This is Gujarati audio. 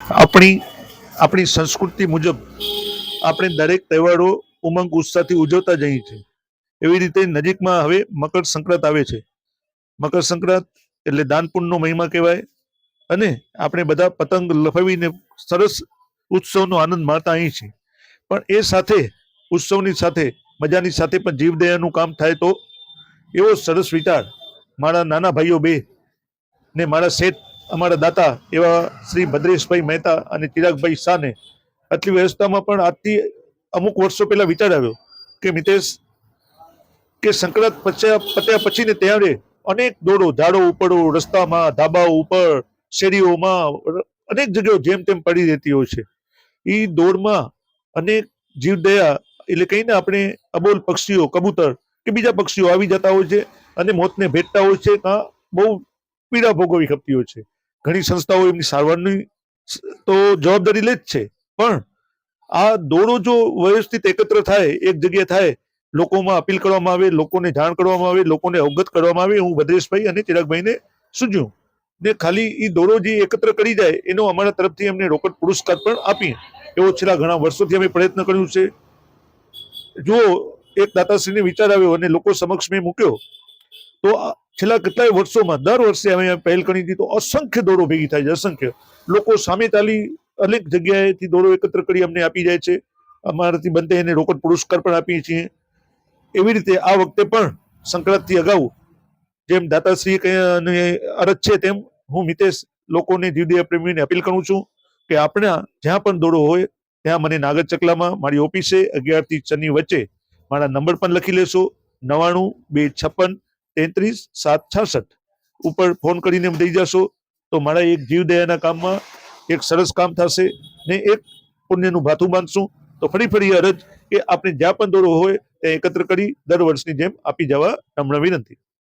આપણી આપણી સંસ્કૃતિ મુજબ આપણે દરેક તહેવારો ઉમંગ ઉત્સાહથી ઉજવતા જઈએ છીએ. એવી રીતે નજીકમાં હવે મકર સંક્રાંત આવે છે. મકર સંક્રાંત એટલે દાન પુણ્યનો મહિમા કહેવાય અને આપણે બધા પતંગ લફાવીને સરસ ઉત્સવનો આનંદ માણતા અહીં છીએ. પણ એ સાથે ઉત્સવની સાથે મજાની સાથે પણ જીવદયાનું કામ થાય તો એવો સરસ વિચાર મારા નાના ભાઈઓ બે ને મારા શેઠ અમારા દાતા એવા શ્રી ભદ્રેશભાઈ મહેતા અને ચિરાગભાઈ શાહને આટલી વ્યવસ્થામાં પણ આજથી અમુક વર્ષો પહેલા વિચાર આવ્યો કે મિતેશ કે સંક્રાંત પત્યા પછી ને ત્યારે અનેક દોડો ઝાડો ઉપડો રસ્તામાં ધાબાઓ ઉપર શેરીઓમાં અનેક જગ્યાઓ જેમ તેમ પડી રહેતી હોય છે. એ દોડમાં અનેક જીવદયા એટલે કહીને આપણે અબોલ પક્ષીઓ કબૂતર કે બીજા પક્ષીઓ આવી જતા હોય છે અને મોતને ભેટતા હોય છે. બહુ પીડા ભોગવવી ખપતી હોય છે. ઘણી સંસ્થાઓ એમની સારવારની તો જવાબદારી લે જ છે, પણ આ દોડો જો વ્યવસ્થિત એકત્ર થાય, એક જગ્યાએ થાય, લોકોમાં અપીલ કરવામાં આવે, લોકોને જાણ કરવામાં આવે, લોકોને અવગત કરવામાં આવે, હું ભદ્રેશભાઈ અને ચિરાગભાઈને સૂચવ્યું ને ખાલી એ દોડો જે એકત્ર કરી જાય એનો અમારા તરફથી અમને રોકડ પુરસ્કાર પણ આપીએ એવો છેલ્લા ઘણા વર્ષોથી અમે પ્રયત્ન કર્યું છે. જો એક દાતાશ્રીને વિચાર આવ્યો અને લોકો સમક્ષ મેં મૂક્યો તો છેલ્લા કેટલાય વર્ષોમાં દર વર્ષે અમે પહેલ કરી હતી તો અસંખ્ય દોડો ભેગી થાય છે. અસંખ્ય લોકો સામે ચાલી અનેક જગ્યાએથી દોડો એકત્ર કરી અમને આપી જાય છે. અમારાથી બનતે એને રોકડ પુરસ્કાર પણ આપીએ છીએ. એવી રીતે આ વખતે પણ સંક્રાંતિ અગાઉ જેમ દાતાશ્રી અરજ છે તેમ હું મિતેશ લોકોને જીવદયા પ્રેમીને અપીલ કરું છું કે આપણે જ્યાં પણ દોડો હોય ત્યાં મને નાગર ચકલામાં મારી ઓફિસે 11 થી 6 ની વચ્ચે મારા નંબર પણ લખી લેશો 9926533766 ઉપર ફોન કરીને દઈ જશો તો મારા એક જીવદયાના કામમાં એક સરસ કામ થશે ને એક પુણ્યનું ભાથું બાંધશું. તો ફરી અરજ કે આપણે જ્યાં પણ દોડો હોય ત્યાં એકત્ર કરી દર વર્ષની જેમ આપી જવા નમ્ર વિનંતી.